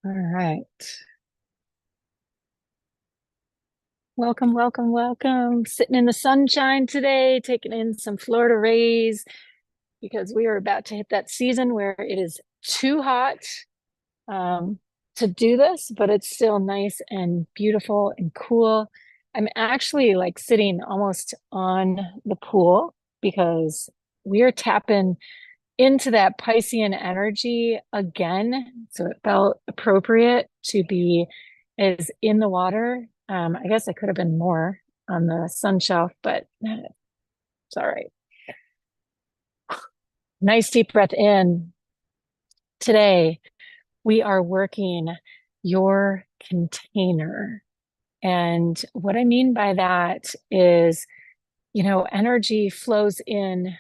All right. Welcome, welcome, welcome. Sitting in the sunshine today, taking in some Florida rays because we are about to hit that season where it is too hot um, to do this, but it's still nice and beautiful and cool. I'm actually like sitting almost on the pool because we are tapping into that Piscean energy again. So it felt appropriate to be as in the water. I guess I could have been more on the sun shelf, but it's all right. Nice deep breath in. Today, we are working your container. And what I mean by that is, energy flows in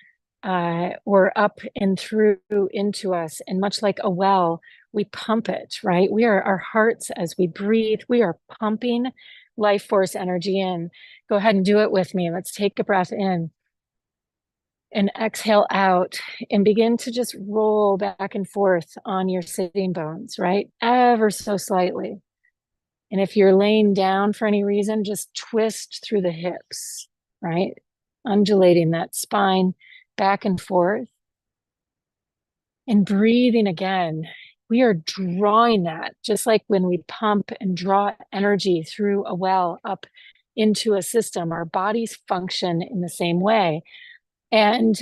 or up and through into us. And much like a well, we pump it, right? We are our hearts as we breathe, we are pumping life force energy in. Go ahead and do it with me. Let's take a breath in and exhale out and begin to just roll back and forth on your sitting bones, right? Ever so slightly. And if you're laying down for any reason, just twist through the hips, right? Undulating that spine back and forth and breathing again. We are drawing that just like when we pump and draw energy through a well up into a system. Our bodies function in the same way. And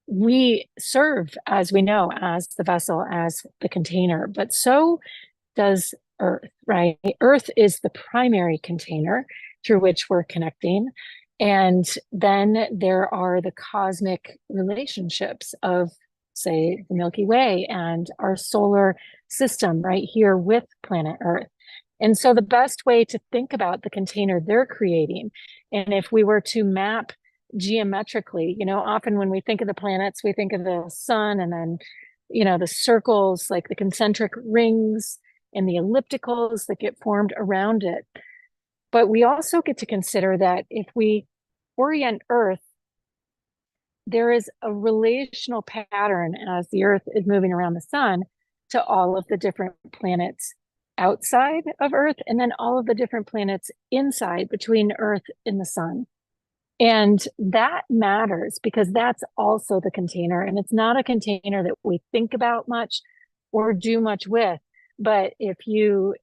we serve, as we know, as the vessel, as the container, but so does Earth, right? Earth is the primary container through which we're connecting. And then there are the cosmic relationships of, say, the Milky Way and our solar system right here with planet Earth. And so the best way to think about the container they're creating, and if we were to map geometrically, often when we think of the planets, we think of the sun and then, the circles, like the concentric rings and the ellipticals that get formed around it. But we also get to consider that if we orient Earth, there is a relational pattern as the Earth is moving around the sun to all of the different planets outside of Earth, and then all of the different planets inside between Earth and the sun. And that matters because that's also the container. And it's not a container that we think about much or do much with. But if you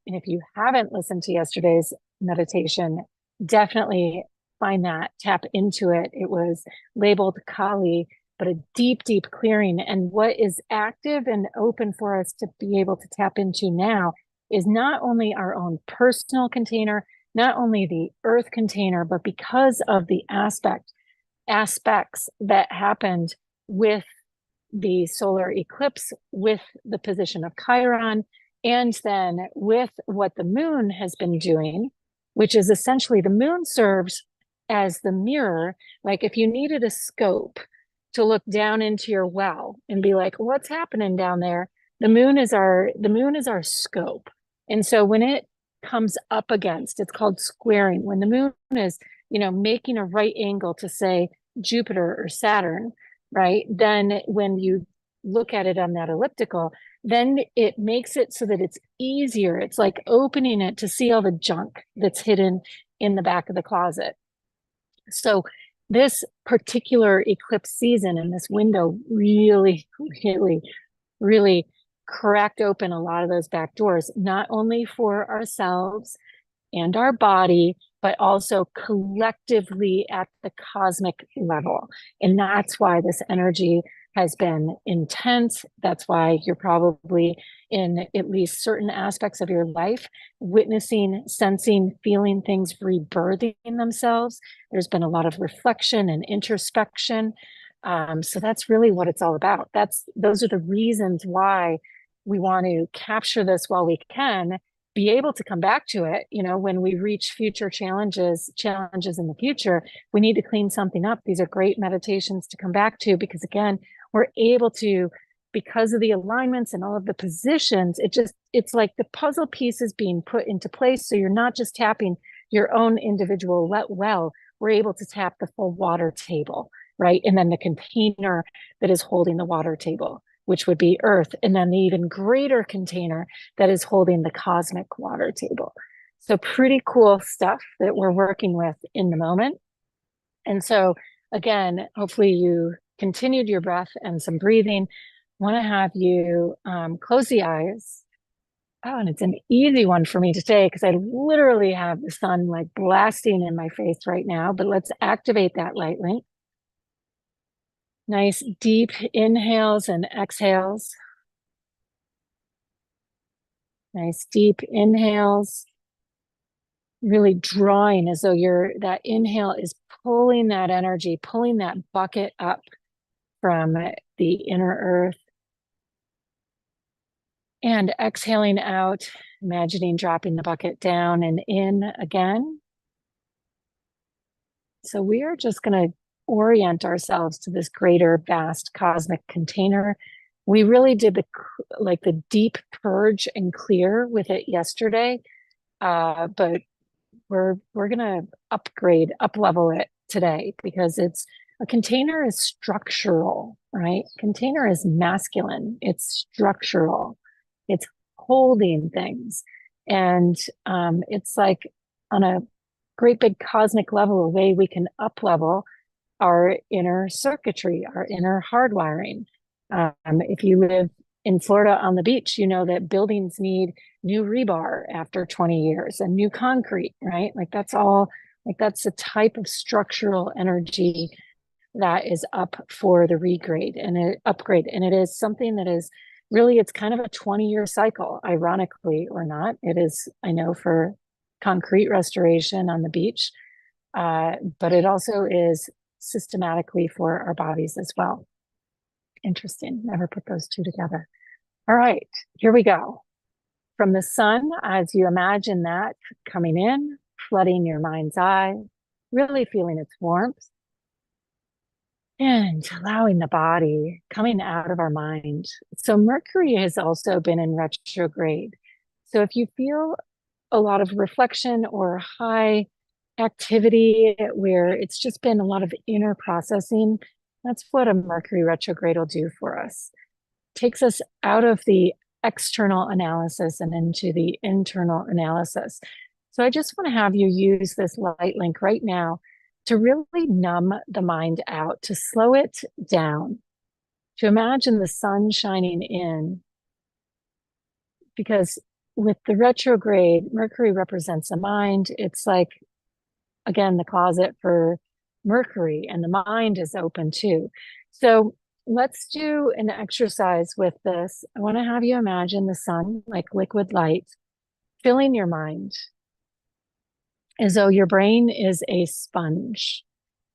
haven't listened to yesterday's meditation, definitely find that, tap into it. It was labeled Kali, but a deep, deep clearing. And what is active and open for us to be able to tap into now is not only our own personal container, not only the earth container, but because of the aspects that happened with the solar eclipse, with the position of Chiron, and then with what the moon has been doing, which is essentially the moon serves as the mirror. Like if you needed a scope to look down into your well and be like, what's happening down there? The moon is our scope. And so when it comes up against, it's called squaring. When the moon is, making a right angle to, say, Jupiter or Saturn, right? Then when you look at it on that elliptical, then it makes it so that it's easier. It's like opening it to see all the junk that's hidden in the back of the closet. So this particular eclipse season and this window really, really, really cracked open a lot of those back doors, not only for ourselves and our body, but also collectively at the cosmic level. And that's why this energy has been intense. That's why you're probably in at least certain aspects of your life witnessing, sensing, feeling things rebirthing themselves. There's been a lot of reflection and introspection. So that's really what it's all about. Those are the reasons why we want to capture this while we can, be able to come back to it. When we reach future challenges in the future, we need to clean something up. These are great meditations to come back to because, again, we're able to, because of the alignments and all of the positions, it's like the puzzle pieces being put into place. So you're not just tapping your own individual well, we're able to tap the full water table, right? And then the container that is holding the water table. which would be Earth, and then the even greater container that is holding the cosmic water table. So pretty cool stuff that we're working with in the moment. And so again, hopefully you continued your breath and some breathing. Want to have you close the eyes. Oh, and it's an easy one for me to say because I literally have the sun like blasting in my face right now, but let's activate that lightly. Nice deep inhales and exhales. Nice deep inhales. Really drawing as though that inhale is pulling that energy, pulling that bucket up from the inner earth. And exhaling out, imagining dropping the bucket down and in again. So we are just going to orient ourselves to this greater, vast cosmic container. We really did the deep purge and clear with it yesterday, but we're going to upgrade, up level it today because a container is structural, right? Container is masculine. It's structural. It's holding things. And it's like on a great big cosmic level, a way we can up level our inner circuitry, our inner hardwiring. If you live in Florida on the beach, you know that buildings need new rebar after 20 years and new concrete, right? Like that's a type of structural energy that is up for the regrade and upgrade. And it is something that is really, it's kind of a 20-year cycle, ironically or not. It is, I know, for concrete restoration on the beach, but it also is systematically for our bodies as well. Interesting. Never put those two together. All right, here we go. From the sun, as you imagine that coming in, flooding your mind's eye, really feeling its warmth, and allowing the body coming out of our mind. So Mercury has also been in retrograde. So if you feel a lot of reflection or high activity where it's just been a lot of inner processing, that's what a Mercury retrograde will do for us. Takes us out of the external analysis and into the internal analysis. So I just want to have you use this light link right now to really numb the mind out, to slow it down, to imagine the sun shining in. Because with the retrograde, Mercury represents the mind. It's like, again, the closet for Mercury, and the mind is open too. So let's do an exercise with this. I want to have you imagine the sun like liquid light filling your mind as though your brain is a sponge.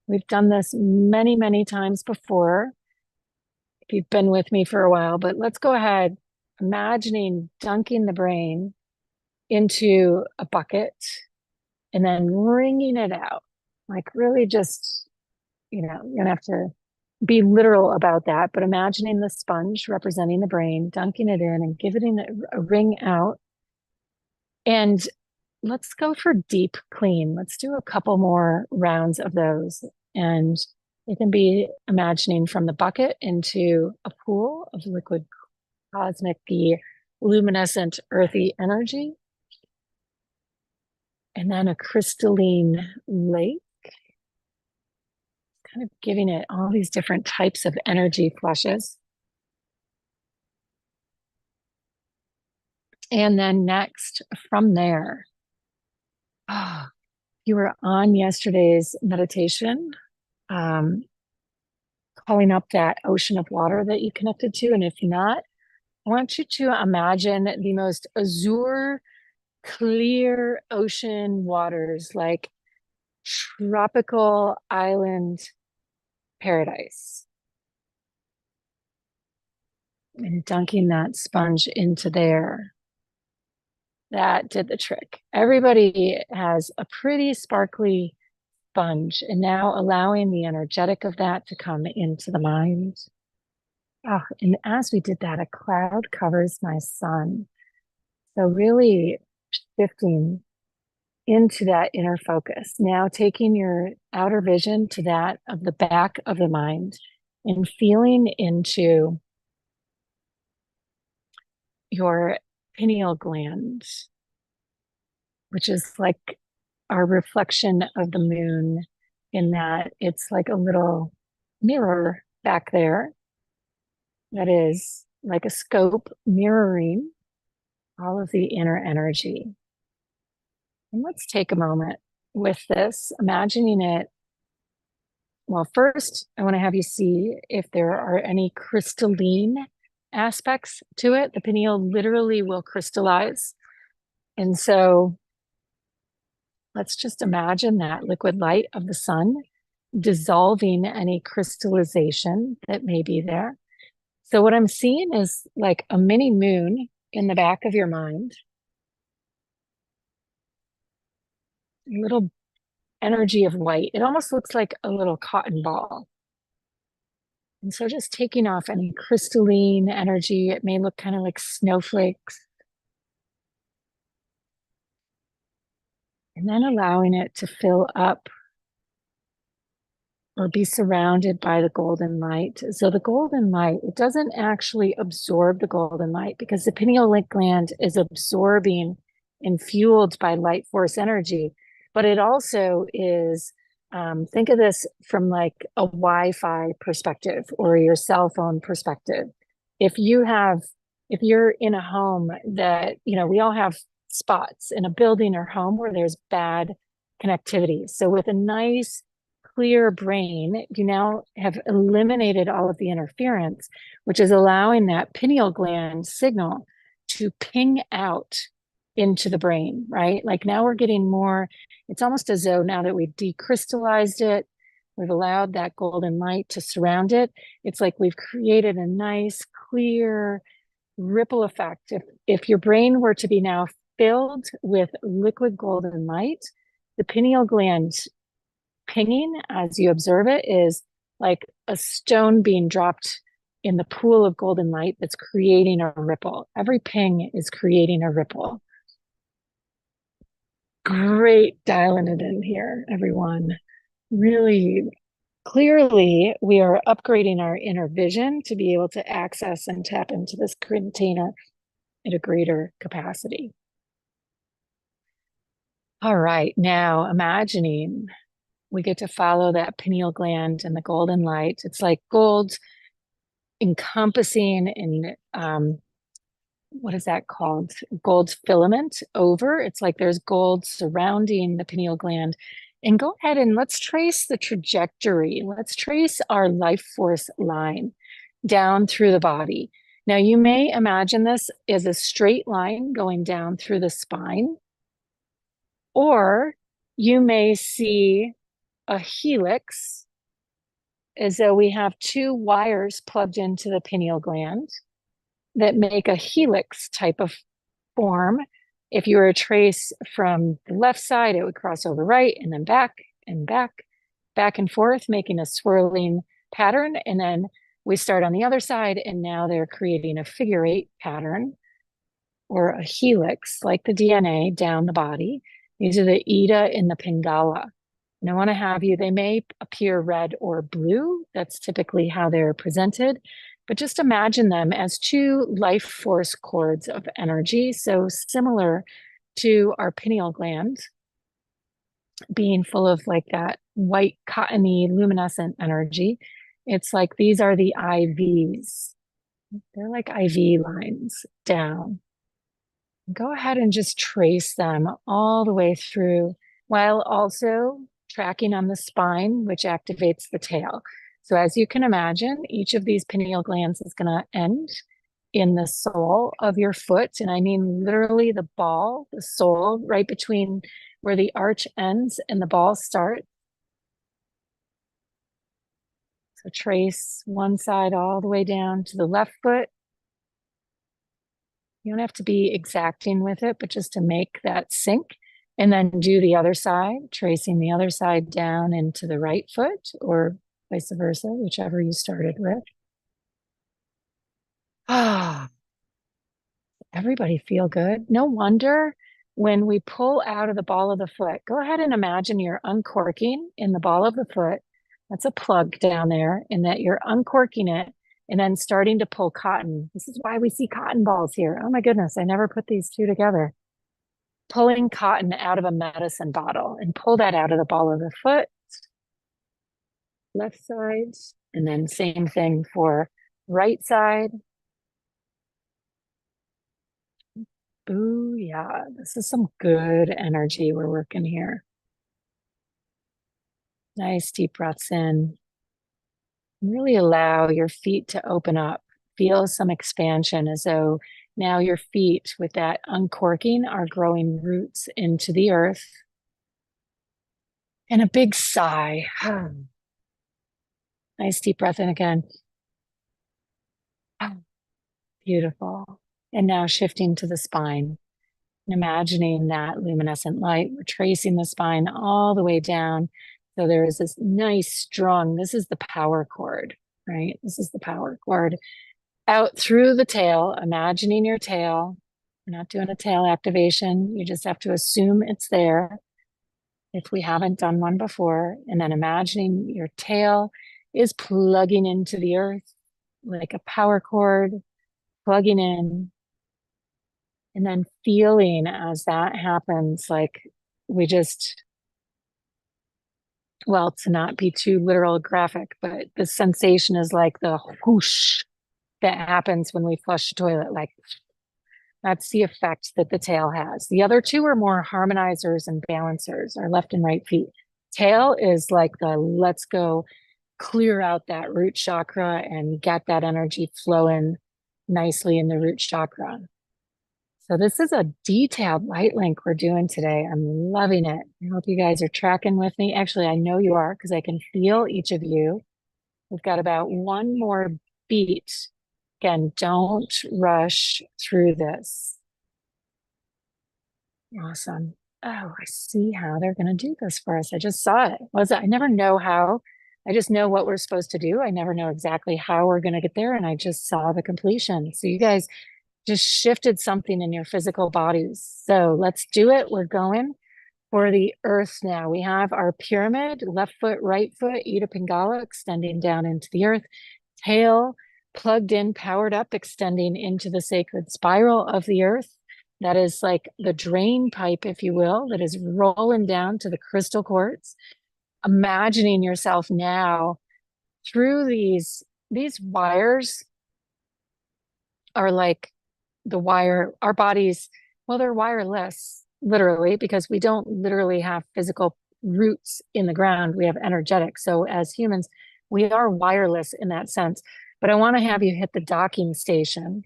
We've done this many, many times before, if you've been with me for a while, but let's go ahead, imagining dunking the brain into a bucket and then wringing it out. Like really just, you're gonna have to be literal about that, but imagining the sponge representing the brain, dunking it in and giving it a wring out. And let's go for deep clean. Let's do a couple more rounds of those. And it can be imagining from the bucket into a pool of liquid, cosmic, luminescent, earthy energy. And then a crystalline lake, kind of giving it all these different types of energy flushes. And then next, from there, you were on yesterday's meditation, calling up that ocean of water that you connected to. And if not, I want you to imagine the most azure, clear ocean waters, like tropical island paradise. And dunking that sponge into there. That did the trick. Everybody has a pretty sparkly sponge, and now allowing the energetic of that to come into the mind. Oh, and as we did that, a cloud covers my sun. So really shifting into that inner focus. Now taking your outer vision to that of the back of the mind and feeling into your pineal gland, which is like our reflection of the moon, in that it's like a little mirror back there that is like a scope mirroring all of the inner energy. And let's take a moment with this, imagining it. Well, first, I want to have you see if there are any crystalline aspects to it. The pineal literally will crystallize. And so let's just imagine that liquid light of the sun dissolving any crystallization that may be there. So what I'm seeing is like a mini moon in the back of your mind, a little energy of light. It almost looks like a little cotton ball. And so just taking off any crystalline energy, it may look kind of like snowflakes. And then allowing it to fill up or be surrounded by the golden light. So the golden light, it doesn't actually absorb the golden light because the pineal gland is absorbing and fueled by light force energy, but it also is, think of this from like a Wi-Fi perspective or your cell phone perspective. If you're in a home that, we all have spots in a building or home where there's bad connectivity. So with a nice clear brain, you now have eliminated all of the interference, which is allowing that pineal gland signal to ping out into the brain, right? Like now we're getting more, it's almost as though now that we've decrystallized it, we've allowed that golden light to surround it. It's like we've created a nice, clear ripple effect. If your brain were to be now filled with liquid golden light, the pineal gland pinging as you observe it is like a stone being dropped in the pool of golden light that's creating a ripple. Every ping is creating a ripple. Great dialing it in here, everyone. Really clearly, we are upgrading our inner vision to be able to access and tap into this container at a greater capacity. All right, now imagining we get to follow that pineal gland and the golden light. It's like gold encompassing in what is that called? Gold filament over. It's like there's gold surrounding the pineal gland. And go ahead and let's trace the trajectory. Let's trace our life force line down through the body. Now, you may imagine this as a straight line going down through the spine, or you may see a helix as though we have two wires plugged into the pineal gland that make a helix type of form. If you were to trace from the left side, it would cross over right and then back and back, back and forth, making a swirling pattern. And then we start on the other side, and now they're creating a figure eight pattern or a helix, like the DNA down the body. These are the Ida and the Pingala. And I want to have you, they may appear red or blue. That's typically how they're presented. But just imagine them as two life force cords of energy. So similar to our pineal gland being full of like that white, cottony, luminescent energy. It's like these are the IVs. They're like IV lines down. Go ahead and just trace them all the way through while also tracking on the spine, which activates the tail. So as you can imagine, each of these pineal glands is going to end in the sole of your foot. And I mean literally the ball, the sole, right between where the arch ends and the ball starts. So trace one side all the way down to the left foot. You don't have to be exacting with it, but just to make that sink. And then do the other side, tracing the other side down into the right foot or vice versa, whichever you started with. Ah, everybody feel good. No wonder when we pull out of the ball of the foot, go ahead and imagine you're uncorking in the ball of the foot. That's a plug down there, and that you're uncorking it. and then starting to pull cotton. This is why we see cotton balls here. Oh my goodness, I never put these two together. Pulling cotton out of a medicine bottle and pull that out of the ball of the foot, left side, and then same thing for right side. Ooh, yeah, this is some good energy we're working here. Nice deep breaths in. Really allow your feet to open up. Feel some expansion as though now your feet, with that uncorking, are growing roots into the earth. And a big sigh. Nice deep breath in again. Beautiful. And now shifting to the spine. Imagining that luminescent light. We're tracing the spine all the way down. So there is this nice, strong, this is the power cord, right? This is the power cord. Out through the tail, imagining your tail. We're not doing a tail activation. You just have to assume it's there if we haven't done one before. And then imagining your tail is plugging into the earth like a power cord, plugging in. And then feeling as that happens, like we just, well, to not be too literal graphic, but the sensation is like the whoosh that happens when we flush the toilet. Like that's the effect that the tail has. The other two are more harmonizers and balancers, our left and right feet. Tail is like the let's go clear out that root chakra and get that energy flowing nicely in the root chakra. So this is a detailed light link we're doing today. I'm loving it. I hope you guys are tracking with me. Actually, I know you are because I can feel each of you. We've got about one more beat. Again, don't rush through this. Awesome. Oh, I see how they're going to do this for us. I just saw it. I never know how. I just know what we're supposed to do. I never know exactly how we're going to get there. And I just saw the completion. So you guys just shifted something in your physical bodies. So let's do it. We're going for the earth now. We have our pyramid, left foot, right foot, Ida Pingala, extending down into the earth, tail plugged in, powered up, extending into the sacred spiral of the earth. That is like the drain pipe, if you will, that is rolling down to the crystal quartz. Imagining yourself now through these wires are like the wire, our bodies, well, they're wireless, literally, because we don't literally have physical roots in the ground. We have energetic. So as humans, we are wireless in that sense. But I want to have you hit the docking station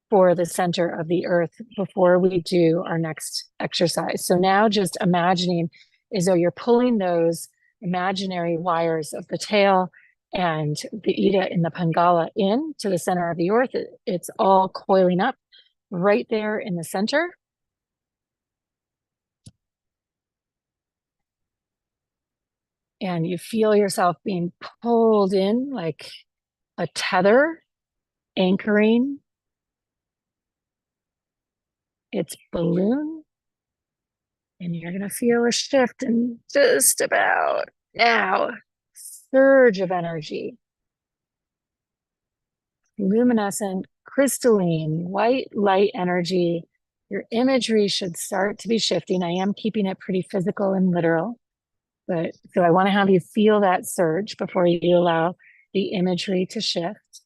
for the center of the earth before we do our next exercise. So now just imagining as though you're pulling those imaginary wires of the tail and the Ida in the Pingala in to the center of the earth. It's all coiling up right there in the center. And you feel yourself being pulled in like a tether, anchoring its balloon. And you're going to feel a shift in just about now. Surge of energy. Luminescent, crystalline, white light energy. Your imagery should start to be shifting. I am keeping it pretty physical and literal, but so I want to have you feel that surge before you allow the imagery to shift.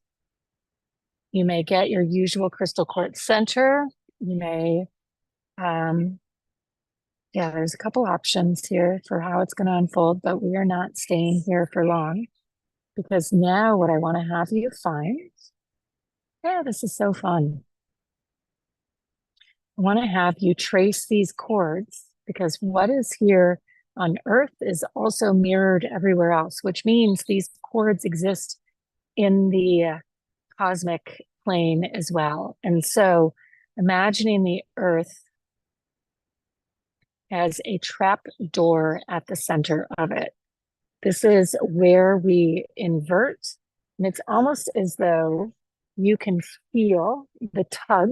You may get your usual crystal quartz center. You may, yeah, there's a couple options here for how it's going to unfold, but we are not staying here for long because now what I want to have you find, yeah, this is so fun. I want to have you trace these chords because what is here on Earth is also mirrored everywhere else, which means these chords exist in the cosmic plane as well. And so imagining the Earth as a trap door at the center of it. This is where we invert, and it's almost as though you can feel the tug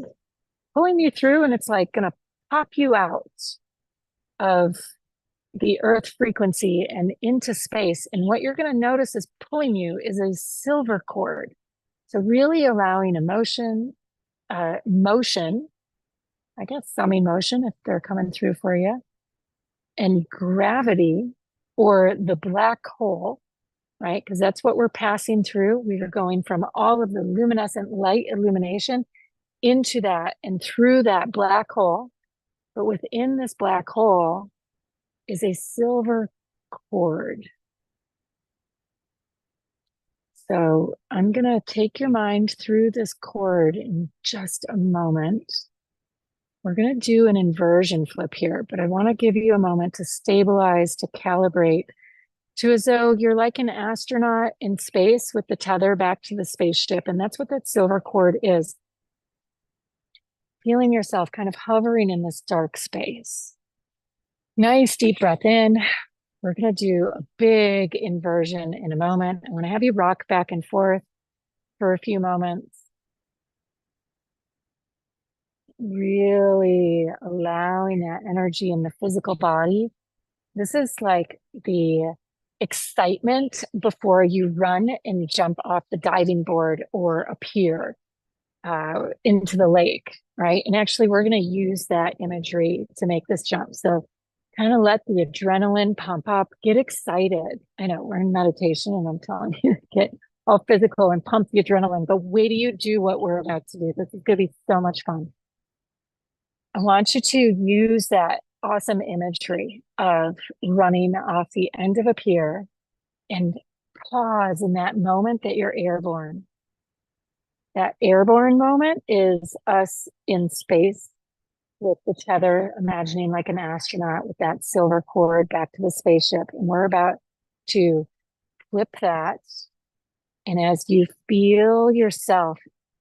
pulling you through, and it's like going to pop you out of the earth frequency and into space. And what you're going to notice is pulling you is a silver cord. So really allowing motion, I guess some emotion if they're coming through for you, and gravity or the black hole, right? Because that's what we're passing through. We are going from all of the luminescent light illumination into that and through that black hole. But within this black hole is a silver cord. So I'm going to take your mind through this cord in just a moment. We're going to do an inversion flip here, but I want to give you a moment to stabilize, to calibrate, to as though you're like an astronaut in space with the tether back to the spaceship. And that's what that silver cord is. Feeling yourself kind of hovering in this dark space. Nice deep breath in. We're going to do a big inversion in a moment. I want to have you rock back and forth for a few moments. Really allowing that energy in the physical body. This is like the excitement before you run and jump off the diving board or a pier into the lake, right? And actually, we're going to use that imagery to make this jump. So kind of let the adrenaline pump up, get excited. I know we're in meditation and I'm telling you to get all physical and pump the adrenaline, but wait till you do what we're about to do. This is going to be so much fun. I want you to use that awesome imagery of running off the end of a pier and pause in that moment that you're airborne. That airborne moment is us in space with the tether, imagining like an astronaut with that silver cord back to the spaceship. And we're about to flip that. And as you feel yourself,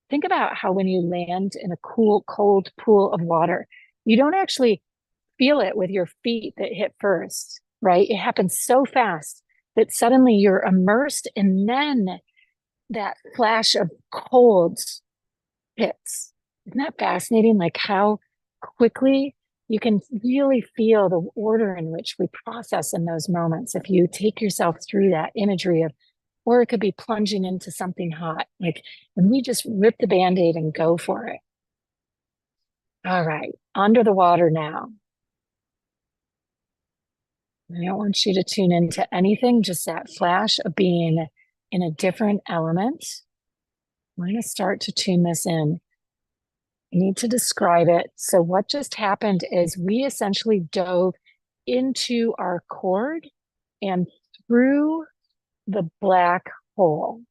think about how when you land in a cool, cold pool of water, you don't actually feel it with your feet that hit first, right? It happens so fast that suddenly you're immersed, and then that flash of cold hits. Isn't that fascinating? Like how quickly you can really feel the order in which we process in those moments. If you take yourself through that imagery of, or it could be plunging into something hot, like when we just rip the Band-Aid and go for it. All right, under the water now. I don't want you to tune into anything, just that flash of being in a different element. We're going to start to tune this in. I need to describe it. So what just happened is we essentially dove into our cord and through the black hole,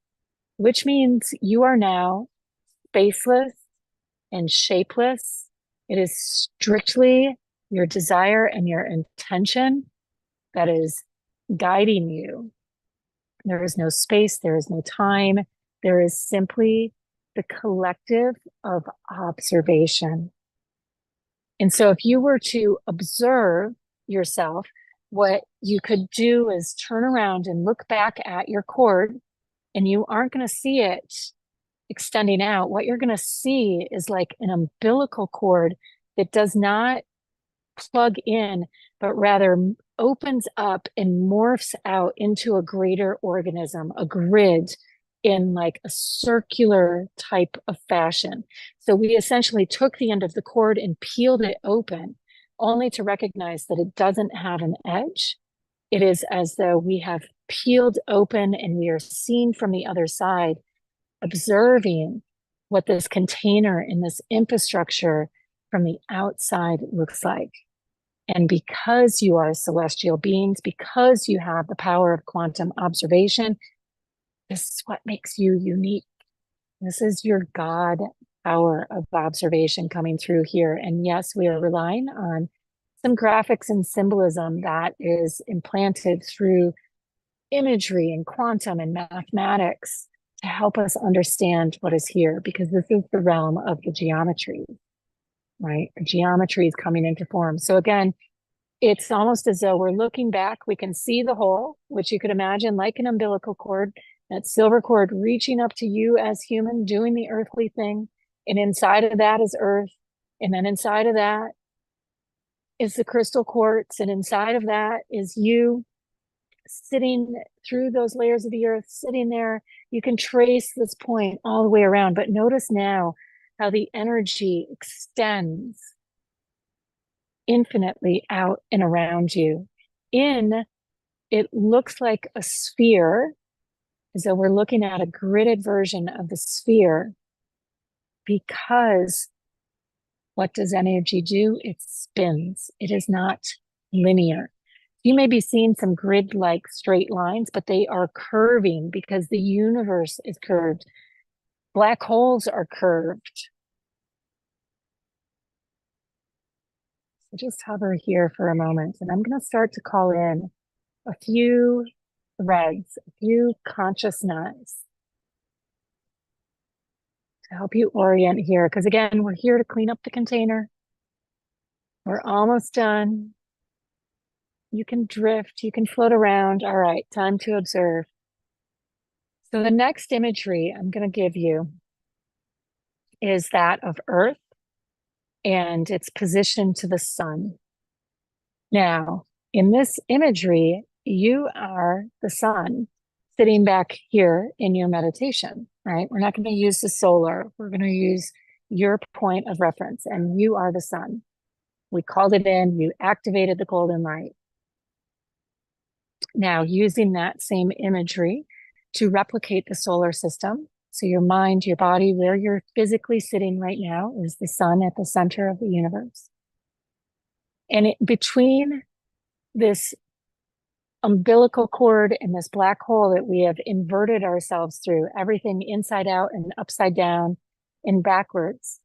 which means you are now spaceless and shapeless. It is strictly your desire and your intention that is guiding you. There is no space, there is no time, there is simply the collective of observation. And so if you were to observe yourself, what you could do is turn around and look back at your cord, and you aren't going to see it extending out. What you're going to see is like an umbilical cord that does not plug in, but rather opens up and morphs out into a greater organism, a grid in like a circular type of fashion. So we essentially took the end of the cord and peeled it open, only to recognize that it doesn't have an edge. It is as though we have peeled open and we are seen from the other side, observing what this container in this infrastructure from the outside looks like. And because you are celestial beings, because you have the power of quantum observation, this is what makes you unique. This is your God power of observation coming through here. And yes, we are relying on some graphics and symbolism that is implanted through imagery and quantum and mathematics to help us understand what is here, because this is the realm of the geometry, right? Geometry is coming into form. So again, it's almost as though we're looking back. We can see the hole, which you could imagine like an umbilical cord, that silver cord reaching up to you as human, doing the earthly thing. And inside of that is earth. And then inside of that is the crystal quartz. And inside of that is you sitting through those layers of the earth, sitting there. You can trace this point all the way around, but notice now how the energy extends infinitely out and around you. It looks like a sphere, as though we're looking at a gridded version of the sphere, because what does energy do? It spins. It is not linear. You may be seeing some grid-like straight lines, but they are curving because the universe is curved. Black holes are curved. So just hover here for a moment, and I'm going to start to call in a few threads, a few consciousness to help you orient here. Because again, we're here to clean up the container. We're almost done. You can drift, you can float around. All right, time to observe. So the next imagery I'm going to give you is that of Earth and its position to the sun. Now, in this imagery, you are the sun sitting back here in your meditation, right? We're not going to use the solar. We're going to use your point of reference, and you are the sun. We called it in, you activated the golden light. Now, using that same imagery to replicate the solar system. So your mind, your body, where you're physically sitting right now is the sun at the center of the universe. And between this umbilical cord and this black hole that we have inverted ourselves through, everything inside out and upside down and backwards,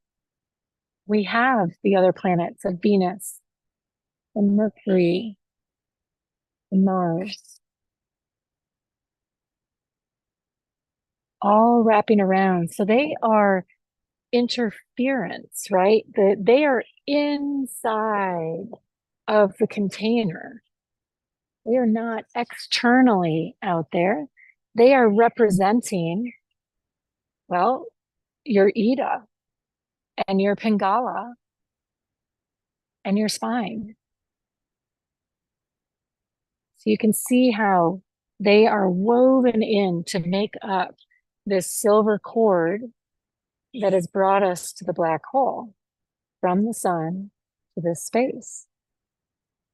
we have the other planets of Venus and Mercury and Mars, all wrapping around. So they are interference, right? They are inside of the container. They are not externally out there. They are representing, well, your Ida and your Pingala and your spine. So you can see how they are woven in to make up this silver cord that has brought us to the black hole, from the sun to this space.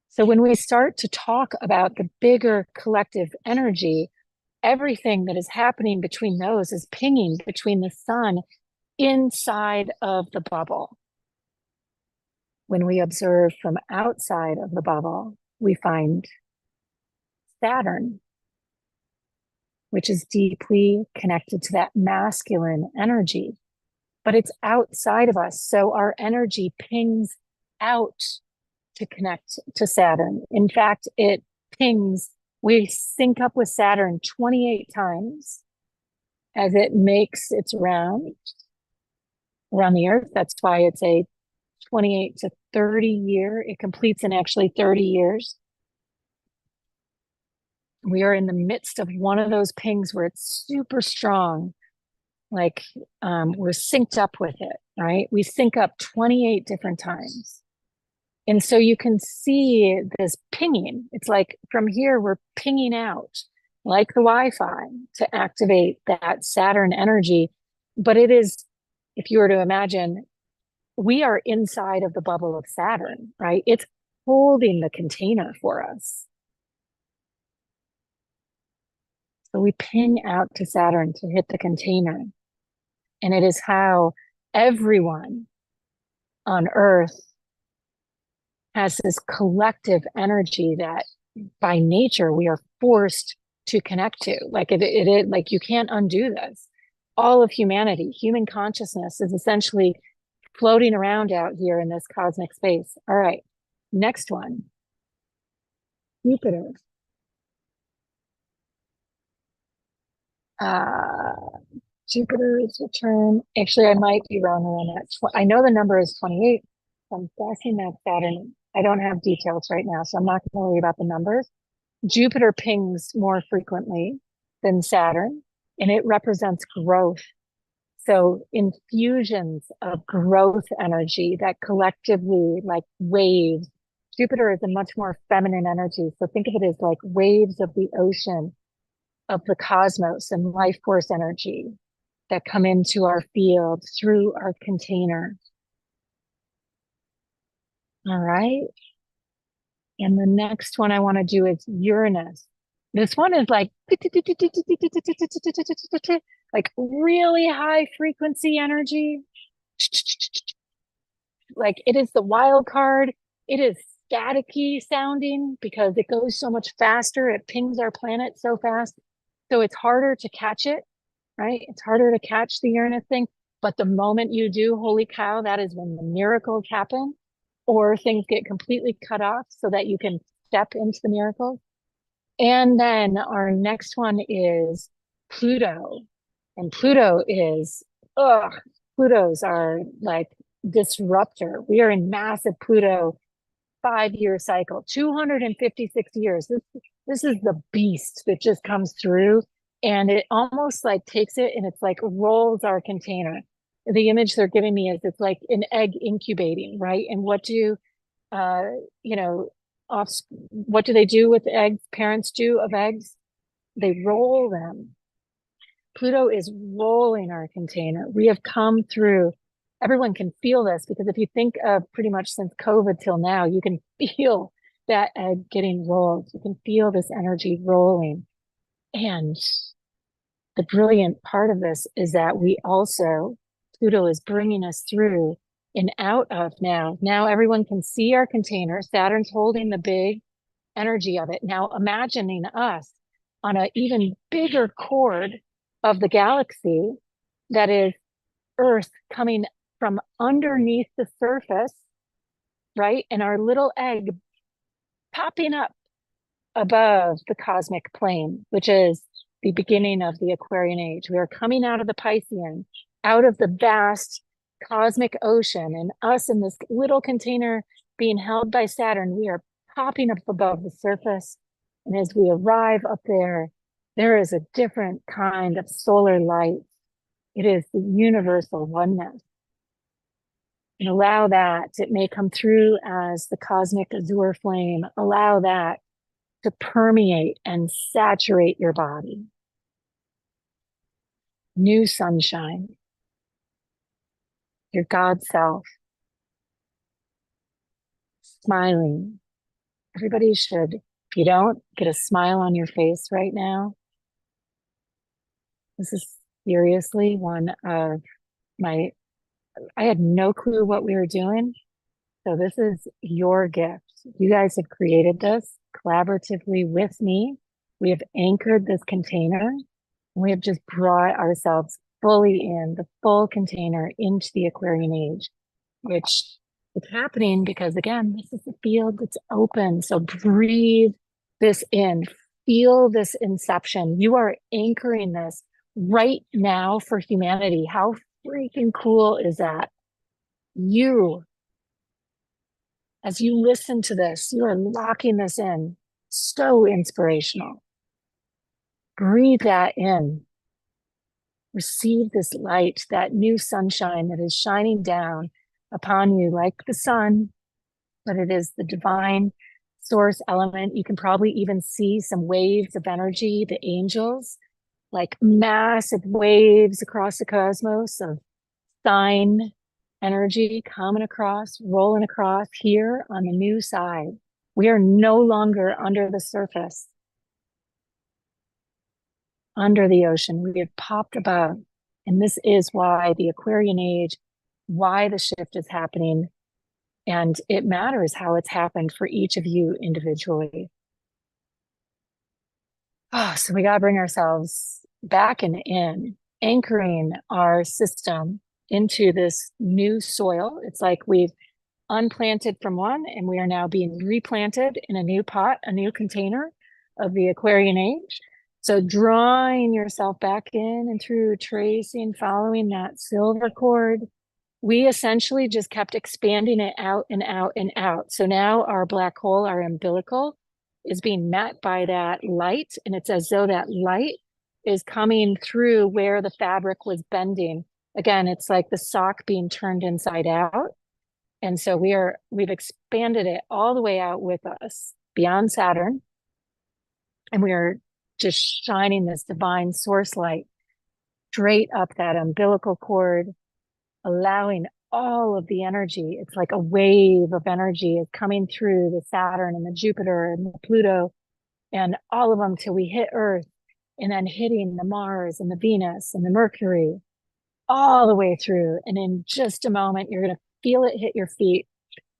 So when we start to talk about the bigger collective energy, everything that is happening between those is pinging between the sun inside of the bubble. When we observe from outside of the bubble, we find Saturn, which is deeply connected to that masculine energy, but it's outside of us. So our energy pings out to connect to Saturn. In fact, it pings, we sync up with Saturn 28 times as it makes its round around the Earth. That's why it's a 28 to 30 year. It completes in actually 30 years. We are in the midst of one of those pings where it's super strong. Like we're synced up with it, right? We sync up 28 different times. And so you can see this pinging. It's like from here, we're pinging out like the Wi-Fi to activate that Saturn energy. But it is, if you were to imagine, we are inside of the bubble of Saturn, right? It's holding the container for us. So we ping out to Saturn to hit the container. And it is how everyone on Earth has this collective energy that by nature we are forced to connect to. Like like you can't undo this. All of humanity, human consciousness is essentially floating around out here in this cosmic space. All right, next one, Jupiter. Jupiter's return. Actually, I might be wrong on that. I know the number is 28. So I'm guessing that's Saturn. I don't have details right now, so I'm not going to worry about the numbers. Jupiter pings more frequently than Saturn, and it represents growth. So infusions of growth energy that collectively, like waves, Jupiter is a much more feminine energy. So think of it as like waves of the ocean, of the cosmos and life force energy that come into our field through our container. All right. And the next one I want to do is Uranus. This one is like really high frequency energy. Like it is the wild card. It is staticky sounding because it goes so much faster. It pings our planet so fast. So it's harder to catch it, right? It's harder to catch the Uranus thing. But the moment you do, holy cow, that is when the miracles happen or things get completely cut off so that you can step into the miracles. And then our next one is Pluto. And Pluto is, ugh, Plutos are like disruptor. We are in massive Pluto 5-year cycle, 256 years. This is the beast that just comes through and it almost like takes it and it's like rolls our container. The image they're giving me is it's like an egg incubating, right? And what do uh, you know, off what do they do with eggs? Parents do of eggs? They roll them. Pluto is rolling our container. We have come through. Everyone can feel this because if you think of pretty much since COVID till now, you can feel that egg getting rolled. You can feel this energy rolling. And the brilliant part of this is that we also, Pluto is bringing us through and out of now. Now everyone can see our container. Saturn's holding the big energy of it. Now imagining us on an even bigger chord of the galaxy that is Earth coming from underneath the surface, right? And our little egg popping up above the cosmic plane, which is the beginning of the Aquarian age. We are coming out of the Piscean, out of the vast cosmic ocean, and us in this little container being held by Saturn, we are popping up above the surface. And as we arrive up there, there is a different kind of solar light. It is the universal oneness. And allow that. It may come through as the cosmic azure flame. Allow that to permeate and saturate your body. New sunshine, your God self, smiling. Everybody should, if you don't, get a smile on your face right now. This is seriously one of my, I had no clue what we were doing. So this is your gift. You guys have created this collaboratively with me. We have anchored this container. We have just brought ourselves fully in the full container into the Aquarian age, which is happening because again, this is the field that's open. So breathe this in, feel this inception. You are anchoring this right now for humanity. How freaking cool is that? You, as you listen to this, you are locking this in. So inspirational. Breathe that in. Receive this light, that new sunshine that is shining down upon you like the sun, but it is the divine source element. You can probably even see some waves of energy, the angels, like massive waves across the cosmos of sign energy coming across, rolling across here on the new side. We are no longer under the surface, under the ocean. We have popped above. And this is why the Aquarian age, why the shift is happening. And it matters how it's happened for each of you individually. Oh, so we got to bring ourselves back and in, anchoring our system into this new soil. It's like we've unplanted from one and we are now being replanted in a new pot, a new container of the Aquarian age. So drawing yourself back in and through, tracing, following that silver cord, we essentially just kept expanding it out and out and out. So now our black hole, our umbilical, is being met by that light. And it's as though that light is coming through where the fabric was bending. Again, it's like the sock being turned inside out. And so we've expanded it all the way out with us beyond Saturn. And we are just shining this divine source light straight up that umbilical cord, allowing all of the energy. It's like a wave of energy is coming through the Saturn and the Jupiter and the Pluto and all of them till we hit Earth, and then hitting the Mars and the Venus and the Mercury all the way through. And in just a moment, you're going to feel it hit your feet.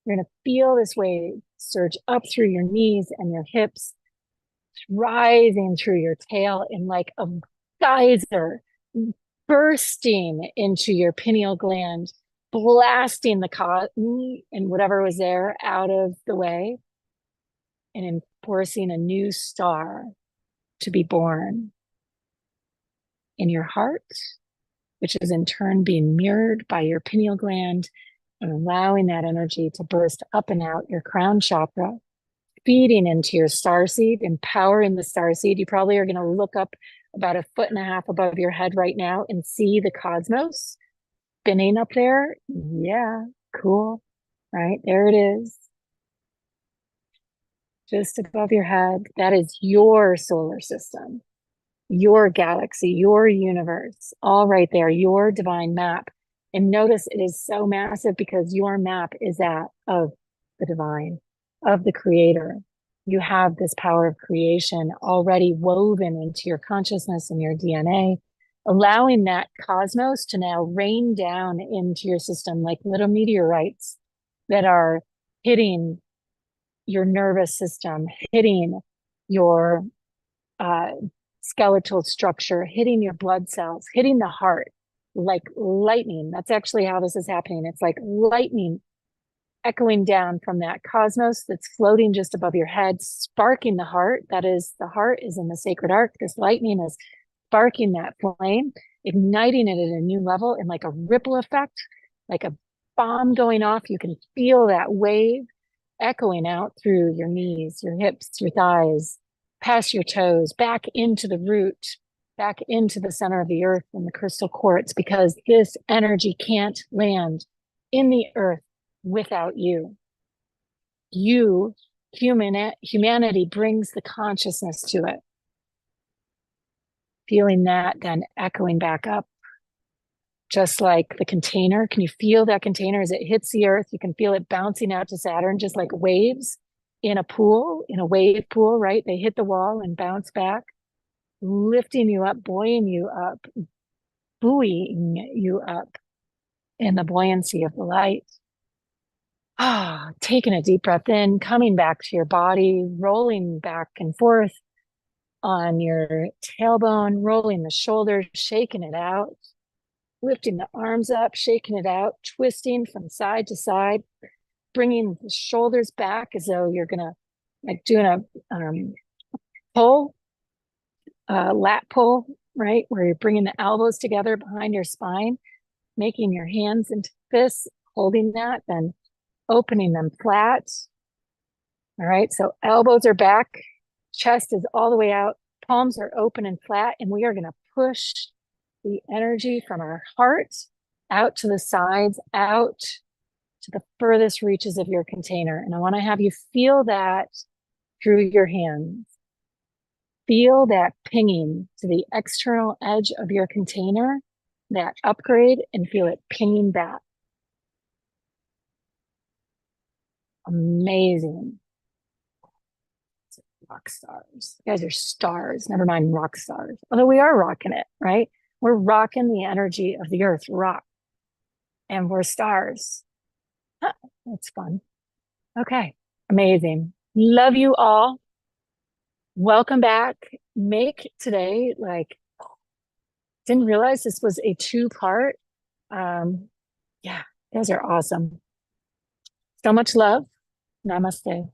You're going to feel this wave surge up through your knees and your hips, rising through your tail in like a geyser, bursting into your pineal gland, blasting the cotton and whatever was there out of the way, and enforcing a new star to be born in your heart, which is in turn being mirrored by your pineal gland and allowing that energy to burst up and out your crown chakra, feeding into your starseed, empowering the starseed. You probably are going to look up about 1.5 feet above your head right now and see the cosmos spinning up there. Yeah, cool. Right, there it is. Just above your head. That is your solar system, your galaxy, your universe, all right there, your divine map. And notice it is so massive because your map is that of the divine, of the creator. You have this power of creation already woven into your consciousness and your DNA, allowing that cosmos to now rain down into your system like little meteorites that are hitting your nervous system, hitting your skeletal structure, hitting your blood cells, hitting the heart like lightning. That's actually how this is happening. It's like lightning echoing down from that cosmos that's floating just above your head, sparking the heart. That is, the heart is in the sacred arc. This lightning is sparking that flame, igniting it at a new level in like a ripple effect, like a bomb going off. You can feel that wave echoing out through your knees, your hips, your thighs, past your toes, back into the root, back into the center of the earth and the crystal quartz, because this energy can't land in the earth without you. Humanity brings the consciousness to it. Feeling that, then echoing back up, just like the container. Can you feel that container as it hits the earth? You can feel it bouncing out to Saturn, just like waves in a pool, in a wave pool, right? They hit the wall and bounce back, lifting you up, buoying you up, buoying you up in the buoyancy of the light. Taking a deep breath in, coming back to your body, rolling back and forth on your tailbone, rolling the shoulders, shaking it out, lifting the arms up, shaking it out, twisting from side to side, bringing the shoulders back as though you're gonna like doing a pull, lat pull, right? Where you're bringing the elbows together behind your spine, making your hands into fists, holding that, then opening them flat. All right, so elbows are back, chest is all the way out, palms are open and flat, and we are going to push the energy from our heart out to the sides, out to the furthest reaches of your container. And I want to have you feel that through your hands. Feel that pinging to the external edge of your container, that upgrade, and feel it pinging back. Amazing. Rock stars. You guys are stars. Never mind rock stars. Although we are rocking it, right? We're rocking the energy of the earth, rock. And we're stars. Huh, that's fun. Okay. Amazing. Love you all. Welcome back. Make today like, didn't realize this was a 2-part. Yeah, you guys are awesome. So much love. Namaste.